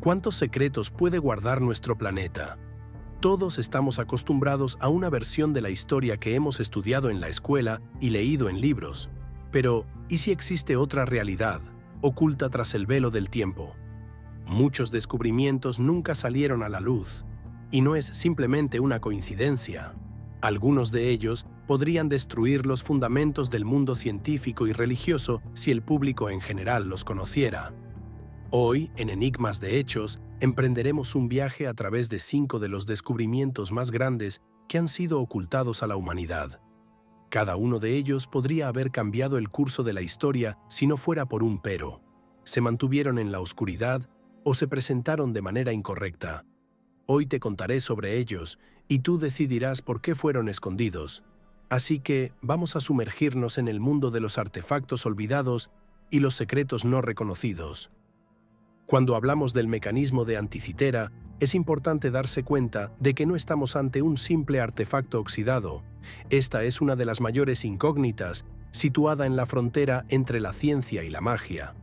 ¿Cuántos secretos puede guardar nuestro planeta? Todos estamos acostumbrados a una versión de la historia que hemos estudiado en la escuela y leído en libros. Pero, ¿y si existe otra realidad, oculta tras el velo del tiempo? Muchos descubrimientos nunca salieron a la luz, y no es simplemente una coincidencia. Algunos de ellos podrían destruir los fundamentos del mundo científico y religioso si el público en general los conociera. Hoy, en Enigmas de Hechos, emprenderemos un viaje a través de 5 de los descubrimientos más grandes que han sido ocultados a la humanidad. Cada uno de ellos podría haber cambiado el curso de la historia si no fuera por un pero. Se mantuvieron en la oscuridad o se presentaron de manera incorrecta. Hoy te contaré sobre ellos y tú decidirás por qué fueron escondidos. Así que vamos a sumergirnos en el mundo de los artefactos olvidados y los secretos no reconocidos. Cuando hablamos del mecanismo de Anticitera, es importante darse cuenta de que no estamos ante un simple artefacto oxidado. Esta es una de las mayores incógnitas, situada en la frontera entre la ciencia y la magia.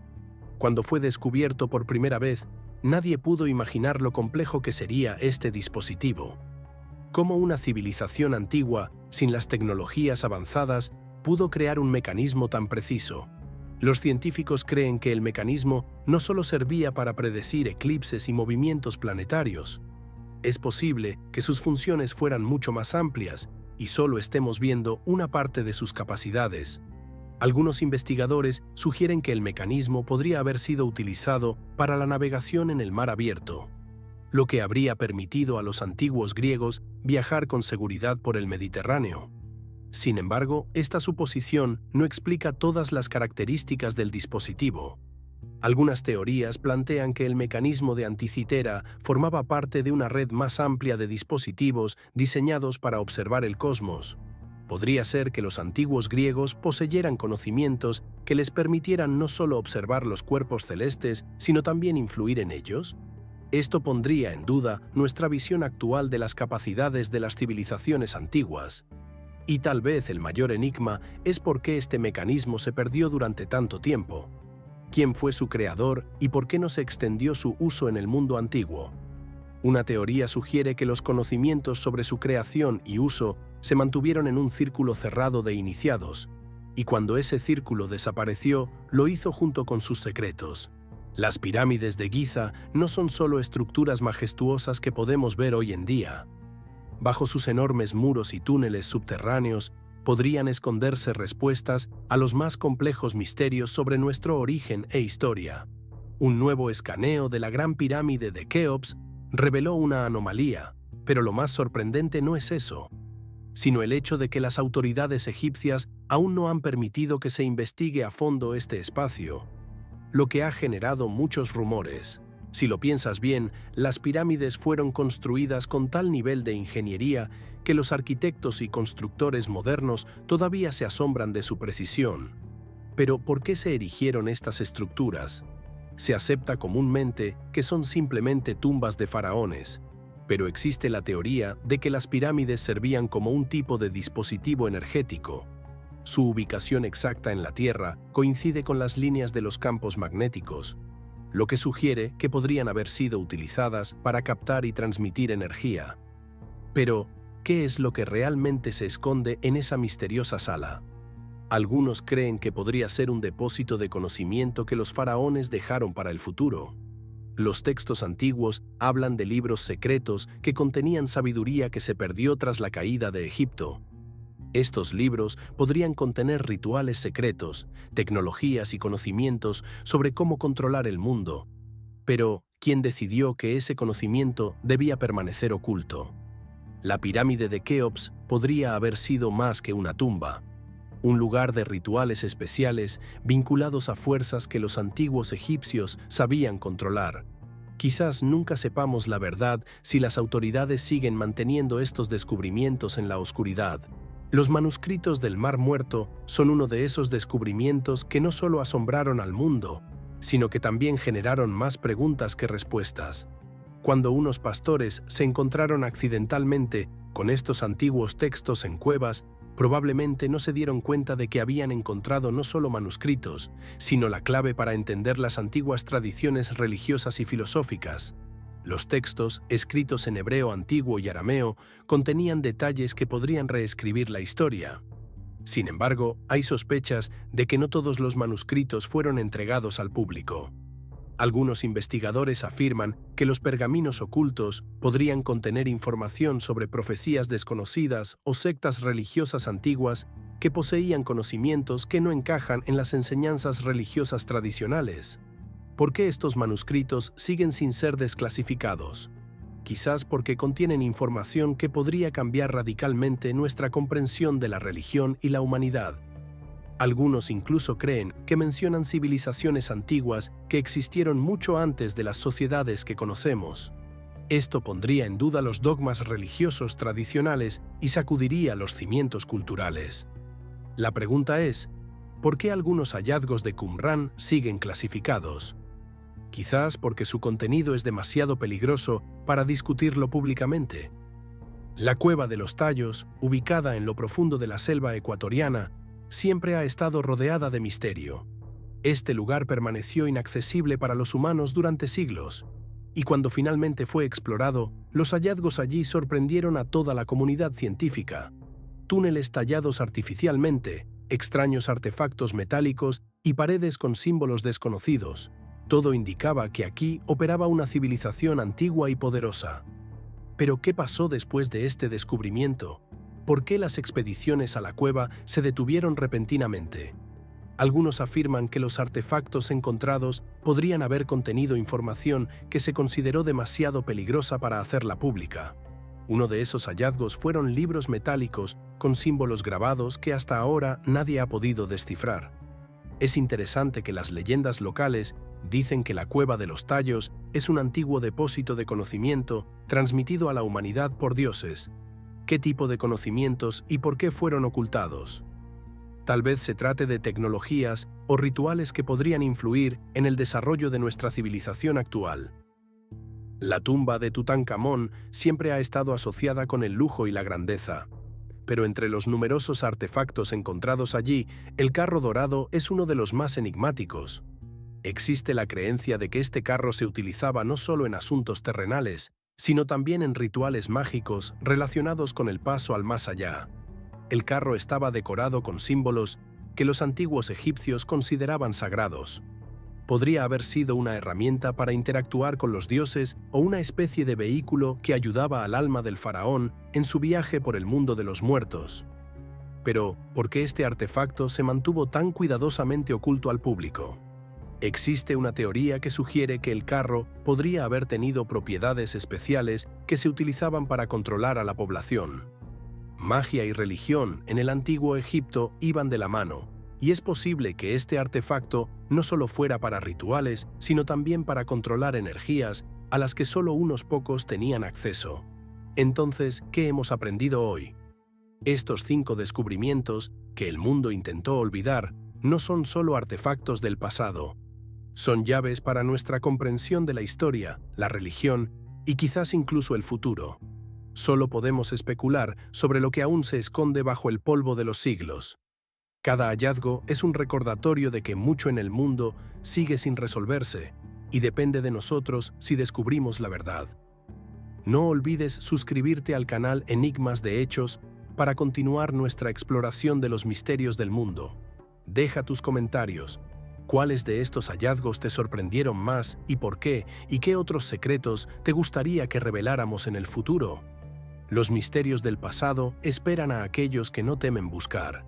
Cuando fue descubierto por primera vez, nadie pudo imaginar lo complejo que sería este dispositivo. ¿Cómo una civilización antigua, sin las tecnologías avanzadas, pudo crear un mecanismo tan preciso? Los científicos creen que el mecanismo no solo servía para predecir eclipses y movimientos planetarios. Es posible que sus funciones fueran mucho más amplias y solo estemos viendo una parte de sus capacidades. Algunos investigadores sugieren que el mecanismo podría haber sido utilizado para la navegación en el mar abierto, lo que habría permitido a los antiguos griegos viajar con seguridad por el Mediterráneo. Sin embargo, esta suposición no explica todas las características del dispositivo. Algunas teorías plantean que el mecanismo de Anticitera formaba parte de una red más amplia de dispositivos diseñados para observar el cosmos. Podría ser que los antiguos griegos poseyeran conocimientos que les permitieran no solo observar los cuerpos celestes, sino también influir en ellos. Esto pondría en duda nuestra visión actual de las capacidades de las civilizaciones antiguas. Y tal vez el mayor enigma es por qué este mecanismo se perdió durante tanto tiempo. ¿Quién fue su creador y por qué no se extendió su uso en el mundo antiguo? Una teoría sugiere que los conocimientos sobre su creación y uso se mantuvieron en un círculo cerrado de iniciados, y cuando ese círculo desapareció, lo hizo junto con sus secretos. Las pirámides de Giza no son solo estructuras majestuosas que podemos ver hoy en día. Bajo sus enormes muros y túneles subterráneos podrían esconderse respuestas a los más complejos misterios sobre nuestro origen e historia. Un nuevo escaneo de la Gran Pirámide de Keops reveló una anomalía, pero lo más sorprendente no es eso, sino el hecho de que las autoridades egipcias aún no han permitido que se investigue a fondo este espacio, lo que ha generado muchos rumores. Si lo piensas bien, las pirámides fueron construidas con tal nivel de ingeniería que los arquitectos y constructores modernos todavía se asombran de su precisión. Pero, ¿por qué se erigieron estas estructuras? Se acepta comúnmente que son simplemente tumbas de faraones, pero existe la teoría de que las pirámides servían como un tipo de dispositivo energético. Su ubicación exacta en la Tierra coincide con las líneas de los campos magnéticos, lo que sugiere que podrían haber sido utilizadas para captar y transmitir energía. Pero, ¿qué es lo que realmente se esconde en esa misteriosa sala? Algunos creen que podría ser un depósito de conocimiento que los faraones dejaron para el futuro. Los textos antiguos hablan de libros secretos que contenían sabiduría que se perdió tras la caída de Egipto. Estos libros podrían contener rituales secretos, tecnologías y conocimientos sobre cómo controlar el mundo. Pero, ¿quién decidió que ese conocimiento debía permanecer oculto? La pirámide de Keops podría haber sido más que una tumba, un lugar de rituales especiales vinculados a fuerzas que los antiguos egipcios sabían controlar. Quizás nunca sepamos la verdad si las autoridades siguen manteniendo estos descubrimientos en la oscuridad. Los manuscritos del Mar Muerto son uno de esos descubrimientos que no solo asombraron al mundo, sino que también generaron más preguntas que respuestas. Cuando unos pastores se encontraron accidentalmente con estos antiguos textos en cuevas, Probablemente no se dieron cuenta de que habían encontrado no solo manuscritos, sino la clave para entender las antiguas tradiciones religiosas y filosóficas. Los textos, escritos en hebreo antiguo y arameo, contenían detalles que podrían reescribir la historia. Sin embargo, hay sospechas de que no todos los manuscritos fueron entregados al público. Algunos investigadores afirman que los pergaminos ocultos podrían contener información sobre profecías desconocidas o sectas religiosas antiguas que poseían conocimientos que no encajan en las enseñanzas religiosas tradicionales. ¿Por qué estos manuscritos siguen sin ser desclasificados? Quizás porque contienen información que podría cambiar radicalmente nuestra comprensión de la religión y la humanidad. Algunos incluso creen que mencionan civilizaciones antiguas que existieron mucho antes de las sociedades que conocemos. Esto pondría en duda los dogmas religiosos tradicionales y sacudiría los cimientos culturales. La pregunta es, ¿por qué algunos hallazgos de Qumrán siguen clasificados? Quizás porque su contenido es demasiado peligroso para discutirlo públicamente. La Cueva de los Tallos, ubicada en lo profundo de la selva ecuatoriana, siempre ha estado rodeada de misterio. Este lugar permaneció inaccesible para los humanos durante siglos, y cuando finalmente fue explorado, los hallazgos allí sorprendieron a toda la comunidad científica. Túneles tallados artificialmente, extraños artefactos metálicos y paredes con símbolos desconocidos. Todo indicaba que aquí operaba una civilización antigua y poderosa. Pero ¿qué pasó después de este descubrimiento? ¿Por qué las expediciones a la cueva se detuvieron repentinamente? Algunos afirman que los artefactos encontrados podrían haber contenido información que se consideró demasiado peligrosa para hacerla pública. Uno de esos hallazgos fueron libros metálicos con símbolos grabados que hasta ahora nadie ha podido descifrar. Es interesante que las leyendas locales dicen que la Cueva de los Tallos es un antiguo depósito de conocimiento transmitido a la humanidad por dioses. ¿Qué tipo de conocimientos y por qué fueron ocultados? Tal vez se trate de tecnologías o rituales que podrían influir en el desarrollo de nuestra civilización actual. La tumba de Tutankamón siempre ha estado asociada con el lujo y la grandeza. Pero entre los numerosos artefactos encontrados allí, el carro dorado es uno de los más enigmáticos. Existe la creencia de que este carro se utilizaba no solo en asuntos terrenales, sino también en rituales mágicos relacionados con el paso al más allá. El carro estaba decorado con símbolos que los antiguos egipcios consideraban sagrados. Podría haber sido una herramienta para interactuar con los dioses o una especie de vehículo que ayudaba al alma del faraón en su viaje por el mundo de los muertos. Pero, ¿por qué este artefacto se mantuvo tan cuidadosamente oculto al público? Existe una teoría que sugiere que el carro podría haber tenido propiedades especiales que se utilizaban para controlar a la población. Magia y religión en el antiguo Egipto iban de la mano, y es posible que este artefacto no solo fuera para rituales, sino también para controlar energías a las que solo unos pocos tenían acceso. Entonces, ¿qué hemos aprendido hoy? Estos 5 descubrimientos, que el mundo intentó olvidar, no son solo artefactos del pasado. Son llaves para nuestra comprensión de la historia, la religión y quizás incluso el futuro. Solo podemos especular sobre lo que aún se esconde bajo el polvo de los siglos. Cada hallazgo es un recordatorio de que mucho en el mundo sigue sin resolverse y depende de nosotros si descubrimos la verdad. No olvides suscribirte al canal Enigmas de Hechos para continuar nuestra exploración de los misterios del mundo. Deja tus comentarios. ¿Cuáles de estos hallazgos te sorprendieron más y por qué? ¿Y qué otros secretos te gustaría que reveláramos en el futuro? Los misterios del pasado esperan a aquellos que no temen buscar.